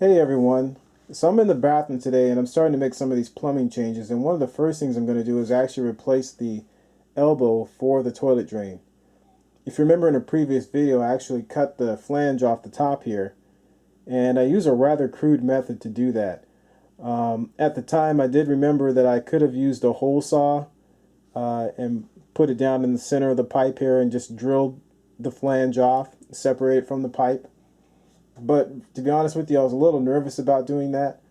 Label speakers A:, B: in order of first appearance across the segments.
A: Hey everyone. So I'm in the bathroom today and I'm starting to make some of these plumbing changes, and one of the first things I'm going to do is actually replace the elbow for the toilet drain. If you remember in a previous video, I actually cut the flange off the top here, and I use a rather crude method to do that. At the time I did remember that I could have used a hole saw and put it down in the center of the pipe here and just drilled the flange off, separate it from the pipe. But to be honest with you, I was a little nervous about doing that.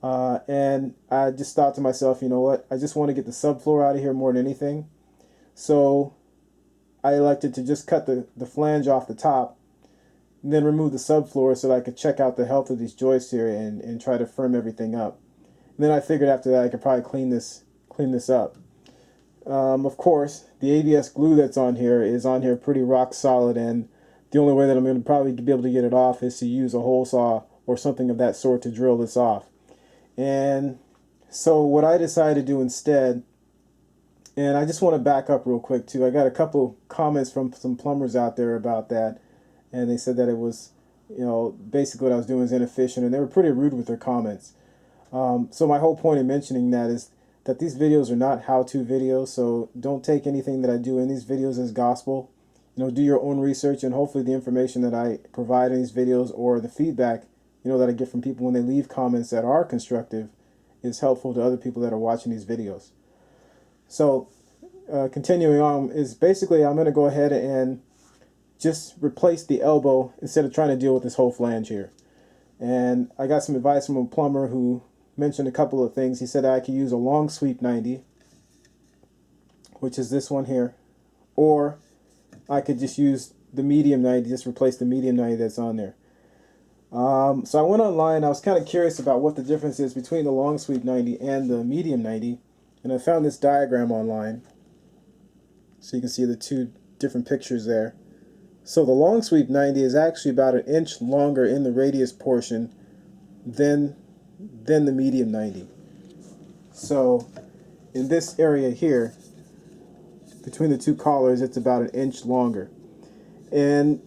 A: And I just thought to myself, you know what? I just want to get the subfloor out of here more than anything. So I elected to just cut the flange off the top and then remove the subfloor so that I could check out the health of these joists here and try to firm everything up. And then I figured after that I could probably clean this up. Of course, the ABS glue that's on here is on here pretty rock solid, and the only way that I'm going to probably be able to get it off is to use a hole saw or something of that sort to drill this off. And so what I decided to do instead, and I just want to back up real quick too. I got a couple comments from some plumbers out there about that, and they said that it was, basically what I was doing is inefficient, and they were pretty rude with their comments. So my whole point in mentioning that is that these videos are not how-to videos, so don't take anything that I do in these videos as gospel. Do your own research, and hopefully the information that I provide in these videos or the feedback, that I get from people when they leave comments that are constructive is helpful to other people that are watching these videos. So continuing on is basically I'm going to go ahead and just replace the elbow instead of trying to deal with this whole flange here. And I got some advice from a plumber who mentioned a couple of things. He said I could use a long sweep 90, which is this one here, or I could just use the medium 90, just replace the medium 90 that's on there. So I went online. I was kind of curious about what the difference is between the long sweep 90 and the medium 90, and I found this diagram online. So you can see the two different pictures there. So the long sweep 90 is actually about an inch longer in the radius portion than the medium 90. So in this area here, between the two collars, it's about an inch longer. And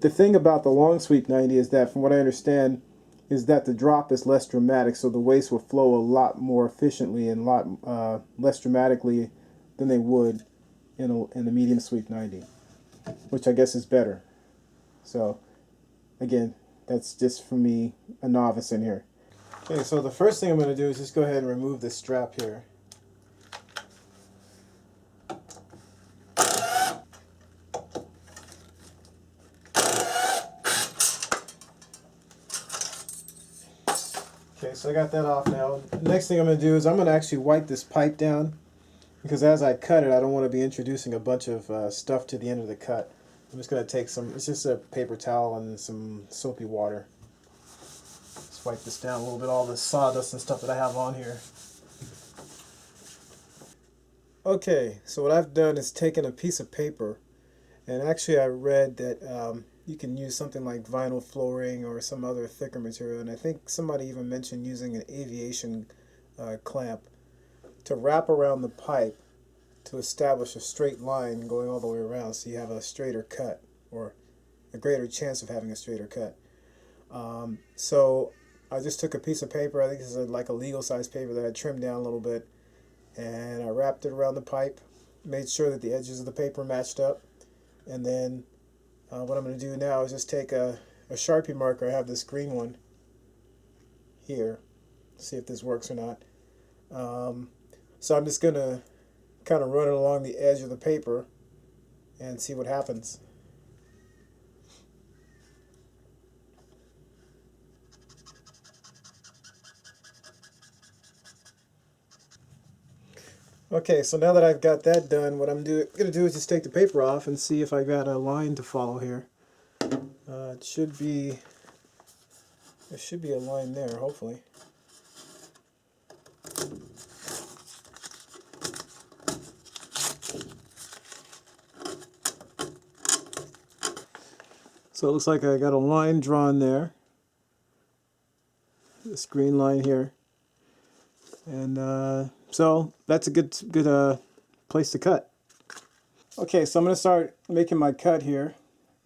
A: the thing about the long sweep 90 is that, from what I understand, is that the drop is less dramatic, so the waste will flow a lot more efficiently and a lot less dramatically than they would in the medium sweep 90, which I guess is better. So again, that's just for me, a novice in here. Okay, so the first thing I'm going to do is just go ahead and remove this strap here. Okay, so I got that off now. The next thing I'm going to do is I'm going to actually wipe this pipe down, because as I cut it, I don't want to be introducing a bunch of stuff to the end of the cut. I'm just going to take it's just a paper towel and some soapy water. Just wipe this down a little bit, all the sawdust and stuff that I have on here. Okay, so what I've done is taken a piece of paper, and actually I read that you can use something like vinyl flooring or some other thicker material, and I think somebody even mentioned using an aviation clamp to wrap around the pipe to establish a straight line going all the way around, so you have a straighter cut, or a greater chance of having a straighter cut. So I just took a piece of paper, I think this is like a legal size paper that I trimmed down a little bit, and I wrapped it around the pipe, made sure that the edges of the paper matched up, and then what I'm going to do now is just take a Sharpie marker. I have this green one here, see if this works or not. So I'm just going to kind of run it along the edge of the paper and see what happens. Okay, so now that I've got that done, what I'm going to do is just take the paper off and see if I got a line to follow here. There should be a line there, hopefully. So it looks like I got a line drawn there, this green line here, and so that's a good place to cut. Okay, so I'm going to start making my cut here.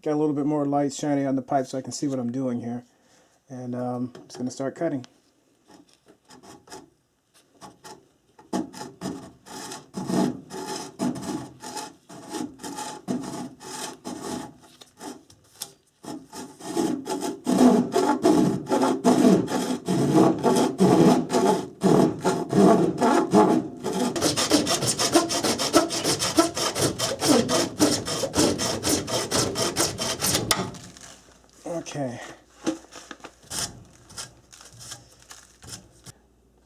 A: Got a little bit more light shining on the pipe so I can see what I'm doing here. And I'm just going to start cutting. Okay.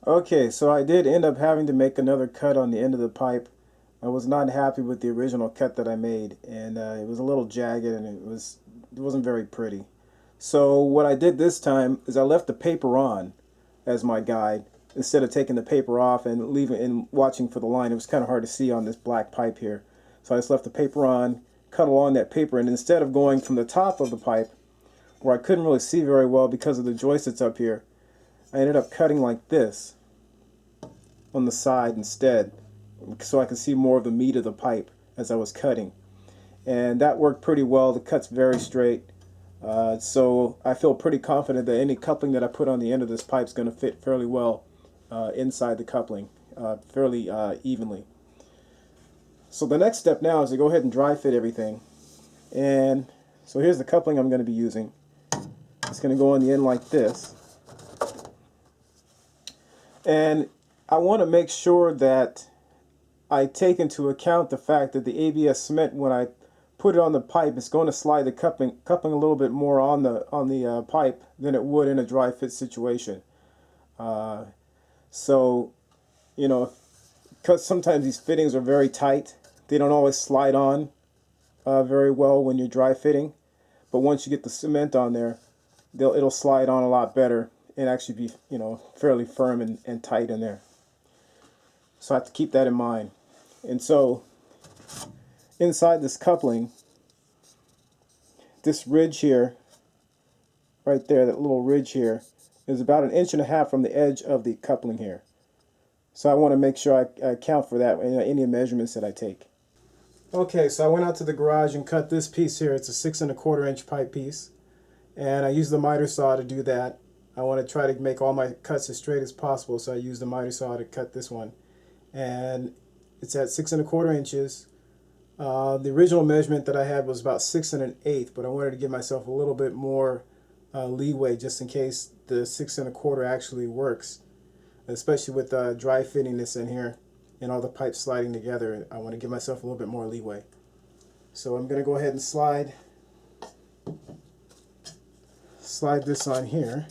A: Okay, so I did end up having to make another cut on the end of the pipe. I was not happy with the original cut that I made, and it was a little jagged and it wasn't very pretty. So what I did this time is I left the paper on as my guide instead of taking the paper off and leaving and watching for the line. It was kind of hard to see on this black pipe here. So I just left the paper on, cut along that paper, and instead of going from the top of the pipe where I couldn't really see very well because of the joist that's up here, I ended up cutting like this on the side instead, so I could see more of the meat of the pipe as I was cutting. And that worked pretty well. The cut's very straight. So I feel pretty confident that any coupling that I put on the end of this pipe is going to fit fairly well inside the coupling, fairly evenly. So the next step now is to go ahead and dry fit everything. And so here's the coupling I'm going to be using. It's going to go on the end like this. And I want to make sure that I take into account the fact that the ABS cement, when I put it on the pipe, it's going to slide the coupling a little bit more on the pipe than it would in a dry fit situation. So, you know, because sometimes these fittings are very tight, they don't always slide on very well when you're dry fitting. But once you get the cement on there, it'll slide on a lot better and actually be, you know, fairly firm and tight in there. So I have to keep that in mind. And so inside this coupling, this ridge here, right there, that little ridge here, is about 1.5 inches from the edge of the coupling here. So I want to make sure I account for that in any measurements that I take. Okay, so I went out to the garage and cut this piece here. It's a 6 1/4 inch pipe piece. And I used the miter saw to do that. I want to try to make all my cuts as straight as possible, so I used the miter saw to cut this one. And it's at 6 1/4 inches. The original measurement that I had was about 6 1/8, but I wanted to give myself a little bit more leeway just in case the 6 1/4 actually works, especially with dry fitting this in here and all the pipes sliding together. I want to give myself a little bit more leeway. So I'm going to go ahead and slide this on here.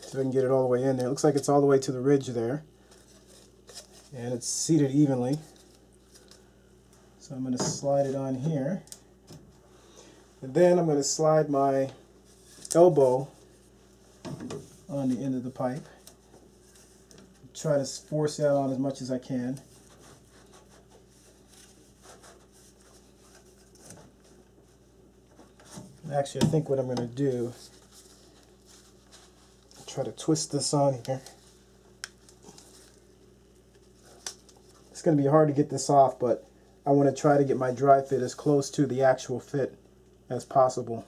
A: So I can get it all the way in there. It looks like it's all the way to the ridge there. And it's seated evenly. So I'm going to slide it on here. And then I'm going to slide my elbow on the end of the pipe. Try to force that on as much as I can. Actually, I think what I'm going to do, try to twist this on here. It's going to be hard to get this off, but I want to try to get my dry fit as close to the actual fit as possible.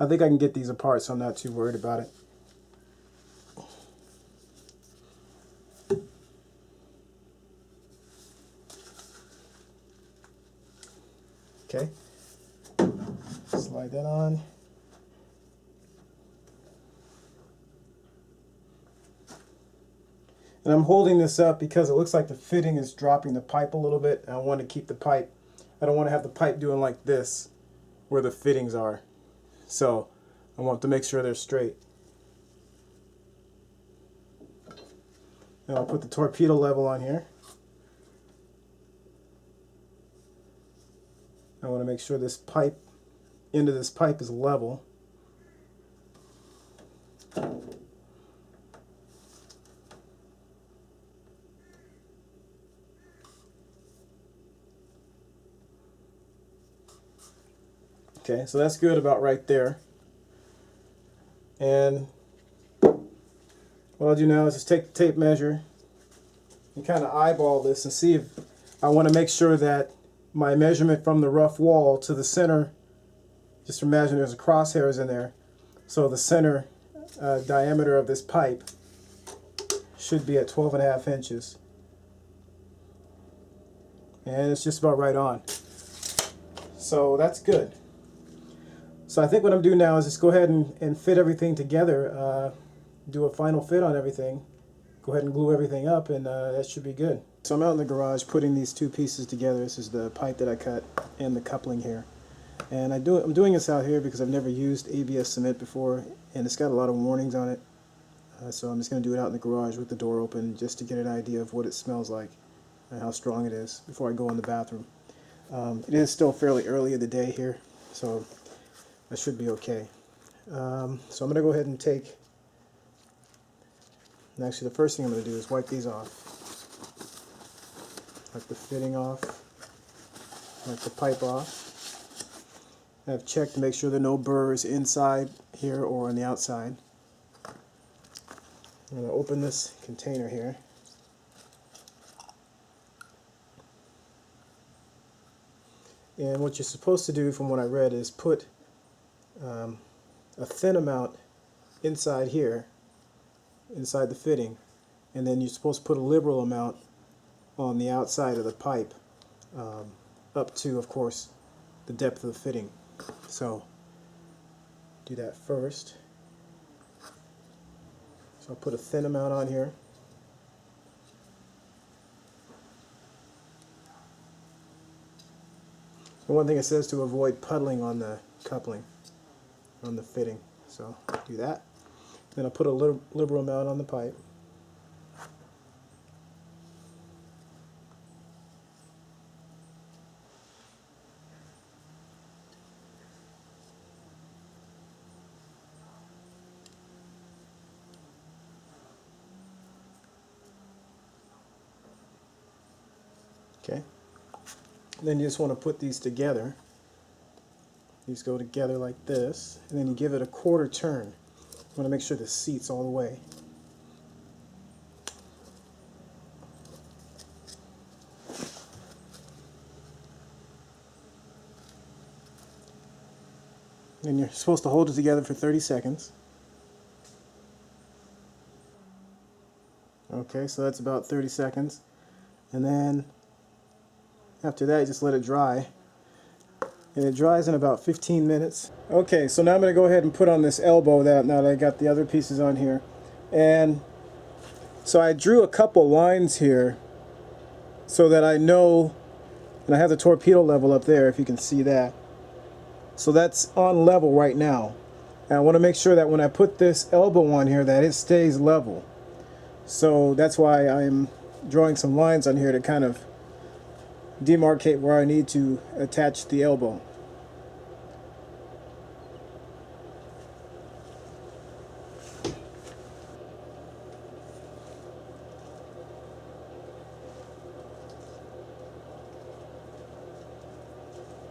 A: I think I can get these apart, so I'm not too worried about it. Okay, slide that on. And I'm holding this up because it looks like the fitting is dropping the pipe a little bit. And I want to keep the pipe, I don't want to have the pipe doing like this where the fittings are. So I want to make sure they're straight. And I'll put the torpedo level on here. I want to make sure this pipe, end of this pipe is level. Okay, so that's good about right there. And what I'll do now is just take the tape measure and kind of eyeball this and see if I want to make sure that my measurement from the rough wall to the center Just imagine there's a crosshairs in there. So the center diameter of this pipe should be at 12.5 inches. And it's just about right on. So that's good. So I think what I'm doing now is just go ahead and fit everything together, do a final fit on everything, go ahead and glue everything up, and that should be good. So I'm out in the garage putting these two pieces together. This is the pipe that I cut and the coupling here. And I'm doing this out here because I've never used ABS cement before, and it's got a lot of warnings on it. So I'm just going to do it out in the garage with the door open just to get an idea of what it smells like and how strong it is before I go in the bathroom. It is still fairly early in the day here, so I should be okay. So I'm going to go ahead and take, and actually the first thing I'm going to do is wipe these off. Wipe the fitting off, wipe the pipe off. I've checked to make sure there are no burrs inside here or on the outside. I'm going to open this container here. And what you're supposed to do, from what I read, is put a thin amount inside here, inside the fitting, and then you're supposed to put a liberal amount on the outside of the pipe, up to, of course, the depth of the fitting. So do that first. So I'll put a thin amount on here. So one thing it says to avoid puddling on the coupling, on the fitting. So do that. Then I'll put a liberal amount on the pipe. Okay. Then you just want to put these together. These go together like this, and then you give it a quarter turn. You want to make sure the seat's all the way. Then you're supposed to hold it together for 30 seconds. Okay, so that's about 30 seconds. And then after that, you just let it dry. And it dries in about 15 minutes. Okay, so now I'm going to go ahead and put on this elbow now that I got the other pieces on here. And so I drew a couple lines here so that I know, and I have the torpedo level up there if you can see that. So that's on level right now. And I want to make sure that when I put this elbow on here that it stays level. So that's why I'm drawing some lines on here to kind of demarcate where I need to attach the elbow.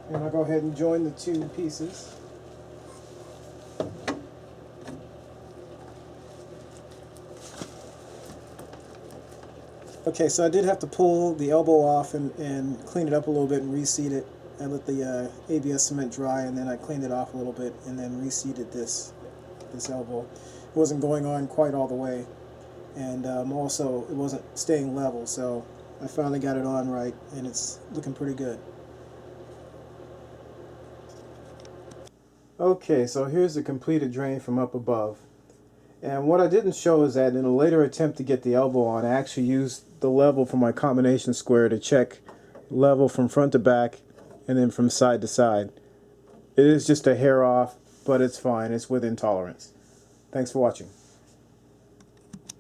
A: And I'll go ahead and join the two pieces. Okay, so I did have to pull the elbow off and clean it up a little bit and reseat it. I let the ABS cement dry, and then I cleaned it off a little bit and then reseated this elbow. It wasn't going on quite all the way, and also it wasn't staying level, so I finally got it on right, and it's looking pretty good. Okay, so here's the completed drain from up above. And what I didn't show is that in a later attempt to get the elbow on, I actually used the level from my combination square to check level from front to back and then from side to side. It is just a hair off, but it's fine. It's within tolerance. Thanks for watching.